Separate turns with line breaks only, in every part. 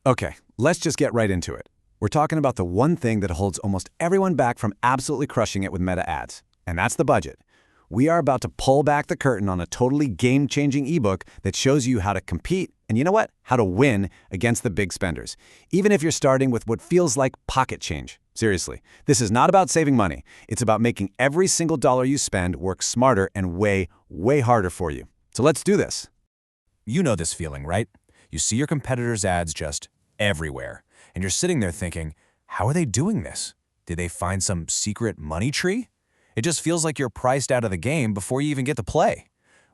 Okay, let's just get right into it. We're talking about the one thing that holds almost everyone back from absolutely crushing it with meta ads, and that's the budget. We are about to pull back the curtain on a totally game-changing ebook that shows you how to compete, and you know what? How to win against the big spenders, even if you're starting with what feels like pocket change. Seriously, this is not about saving money. It's about making every single dollar you spend work smarter and way, way harder for you. So let's do this.
You know this feeling, right? You see your competitors' ads just everywhere, and you're sitting there thinking, how are they doing this? Did they find some secret money tree? It just feels like you're priced out of the game before you even get to play.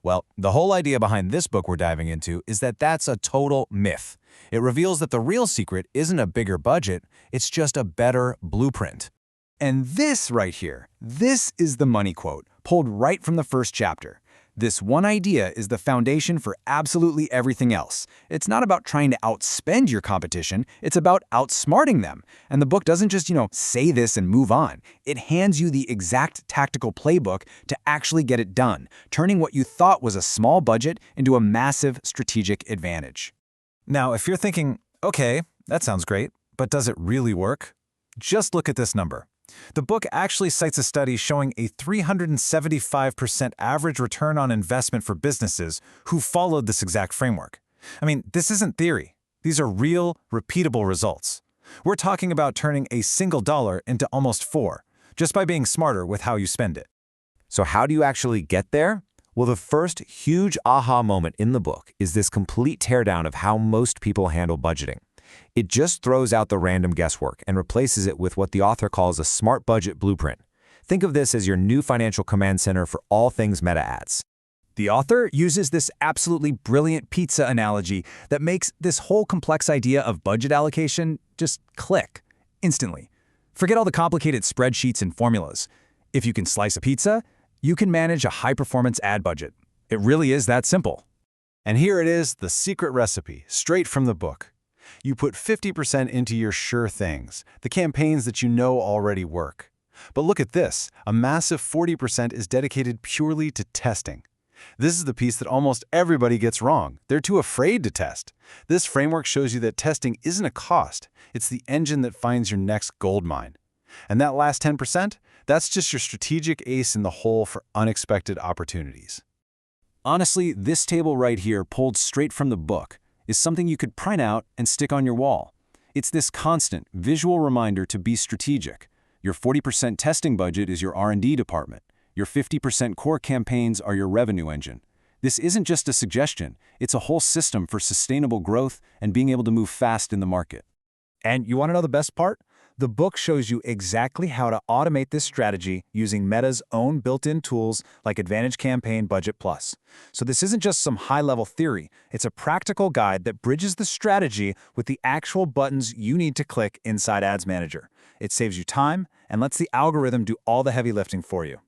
Well, the whole idea behind this book we're diving into is that that's a total myth. It reveals that the real secret isn't a bigger budget, it's just a better blueprint.
And this right here, this is the money quote, pulled right from the first chapter. This one idea is the foundation for absolutely everything else. It's not about trying to outspend your competition, it's about outsmarting them. And the book doesn't just, say this and move on. It hands you the exact tactical playbook to actually get it done, turning what you thought was a small budget into a massive strategic advantage.
Now, if you're thinking, okay, that sounds great, but does it really work? Just look at this number. The book actually cites a study showing a 375% average return on investment for businesses who followed this exact framework. I mean, this isn't theory. These are real, repeatable results. We're talking about turning a single dollar into almost 4, just by being smarter with how you spend it.
So how do you actually get there? Well, the first huge aha moment in the book is this complete teardown of how most people handle budgeting. It just throws out the random guesswork and replaces it with what the author calls a smart budget blueprint. Think of this as your new financial command center for all things meta ads.
The author uses this absolutely brilliant pizza analogy that makes this whole complex idea of budget allocation just click instantly. Forget all the complicated spreadsheets and formulas. If you can slice a pizza, you can manage a high-performance ad budget. It really is that simple.
And here it is, the secret recipe, straight from the book. You put 50% into your sure things, the campaigns that you know already work. But look at this, a massive 40% is dedicated purely to testing. This is the piece that almost everybody gets wrong. They're too afraid to test. This framework shows you that testing isn't a cost. It's the engine that finds your next gold mine. And that last 10%, that's just your strategic ace in the hole for unexpected opportunities.
Honestly, this table right here, pulled straight from the book, is something you could print out and stick on your wall. It's this constant, visual reminder to be strategic. Your 40% testing budget is your R&D department. Your 50% core campaigns are your revenue engine. This isn't just a suggestion, it's a whole system for sustainable growth and being able to move fast in the market. And you want to know the best part? The book shows you exactly how to automate this strategy using Meta's own built-in tools like Advantage Campaign Budget Plus. So this isn't just some high-level theory, it's a practical guide that bridges the strategy with the actual buttons you need to click inside Ads Manager. It saves you time and lets the algorithm do all the heavy lifting for you.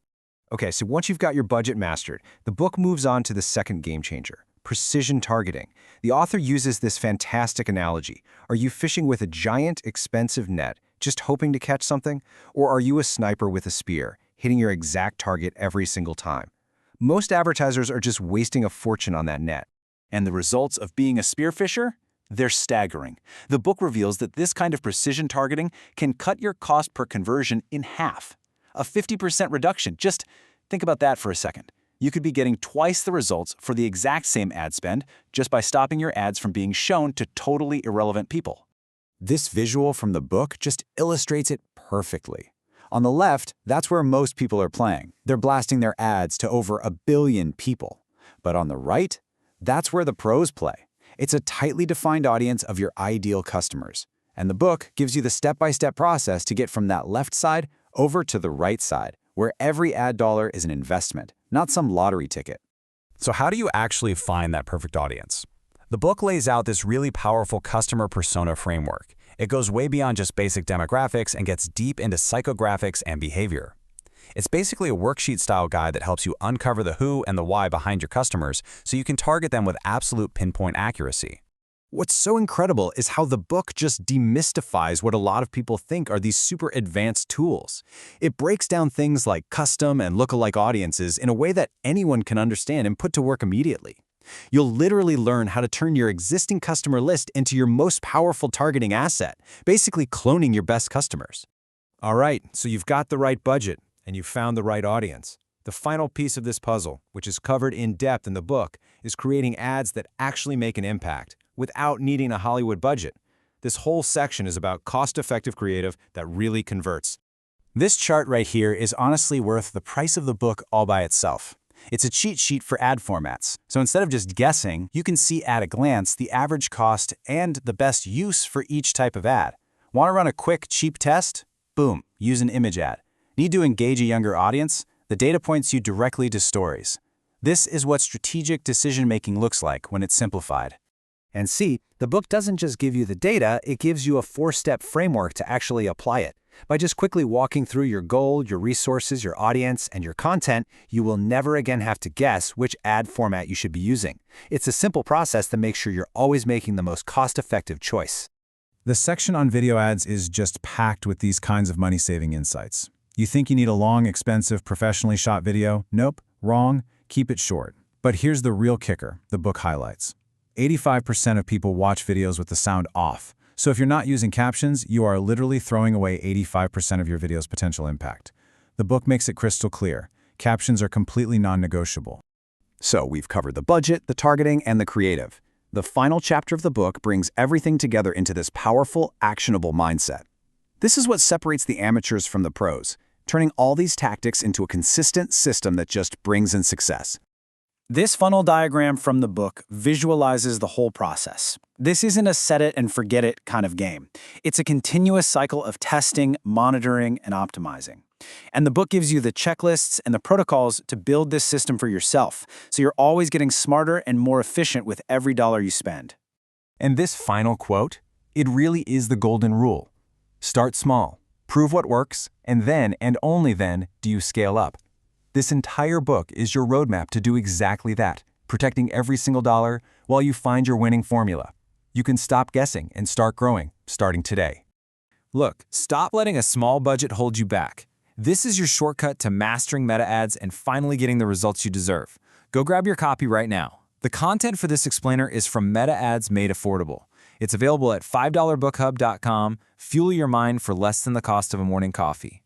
Okay, so once you've got your budget mastered, the book moves on to the second game changer. Precision targeting. The author uses this fantastic analogy. Are you fishing with a giant, expensive net, just hoping to catch something? Or are you a sniper with a spear, hitting your exact target every single time? Most advertisers are just wasting a fortune on that net. And the results of being a spearfisher? They're staggering. The book reveals that this kind of precision targeting can cut your cost per conversion in half. A 50% reduction. Just think about that for a second. You could be getting twice the results for the exact same ad spend just by stopping your ads from being shown to totally irrelevant people. This visual from the book just illustrates it perfectly. On the left, that's where most people are playing. They're blasting their ads to over 1 billion people. But on the right, that's where the pros play. It's a tightly defined audience of your ideal customers. And the book gives you the step-by-step process to get from that left side over to the right side, where every ad dollar is an investment, not some lottery ticket.
So how do you actually find that perfect audience? The book lays out this really powerful customer persona framework. It goes way beyond just basic demographics and gets deep into psychographics and behavior. It's basically a worksheet-style guide that helps you uncover the who and the why behind your customers so you can target them with absolute pinpoint accuracy.
What's so incredible is how the book just demystifies what a lot of people think are these super advanced tools. It breaks down things like custom and lookalike audiences in a way that anyone can understand and put to work immediately.
You'll literally learn how to turn your existing customer list into your most powerful targeting asset, basically cloning your best customers.
All right, so you've got the right budget, and you've found the right audience. The final piece of this puzzle, which is covered in depth in the book, is creating ads that actually make an impact, without needing a Hollywood budget. This whole section is about cost-effective creative that really converts.
This chart right here is honestly worth the price of the book all by itself. It's a cheat sheet for ad formats. So instead of just guessing, you can see at a glance the average cost and the best use for each type of ad. Want to run a quick, cheap test? Boom, use an image ad. Need to engage a younger audience? The data points you directly to stories. This is what strategic decision-making looks like when it's simplified.
And see, the book doesn't just give you the data, it gives you a 4-step framework to actually apply it. By just quickly walking through your goal, your resources, your audience, and your content, you will never again have to guess which ad format you should be using. It's a simple process that makes sure you're always making the most cost-effective choice.
The section on video ads is just packed with these kinds of money-saving insights. You think you need a long, expensive, professionally shot video? Nope, wrong. Keep it short. But here's the real kicker, the book highlights. 85% of people watch videos with the sound off. So if you're not using captions, you are literally throwing away 85% of your video's potential impact. The book makes it crystal clear. Captions are completely non-negotiable.
So we've covered the budget, the targeting, and the creative. The final chapter of the book brings everything together into this powerful, actionable mindset. This is what separates the amateurs from the pros, turning all these tactics into a consistent system that just brings in success. This funnel diagram from the book visualizes the whole process. This isn't a set it and forget it kind of game. It's a continuous cycle of testing, monitoring, and optimizing. And the book gives you the checklists and the protocols to build this system for yourself, so you're always getting smarter and more efficient with every dollar you spend.
And this final quote, it really is the golden rule. Start small, prove what works, and then, and only then, do you scale up. This entire book is your roadmap to do exactly that, protecting every single dollar while you find your winning formula. You can stop guessing and start growing, starting today. Look, stop letting a small budget hold you back. This is your shortcut to mastering meta ads and finally getting the results you deserve. Go grab your copy right now. The content for this explainer is from Meta Ads Made Affordable. It's available at $5bookhub.com. Fuel your mind for less than the cost of a morning coffee.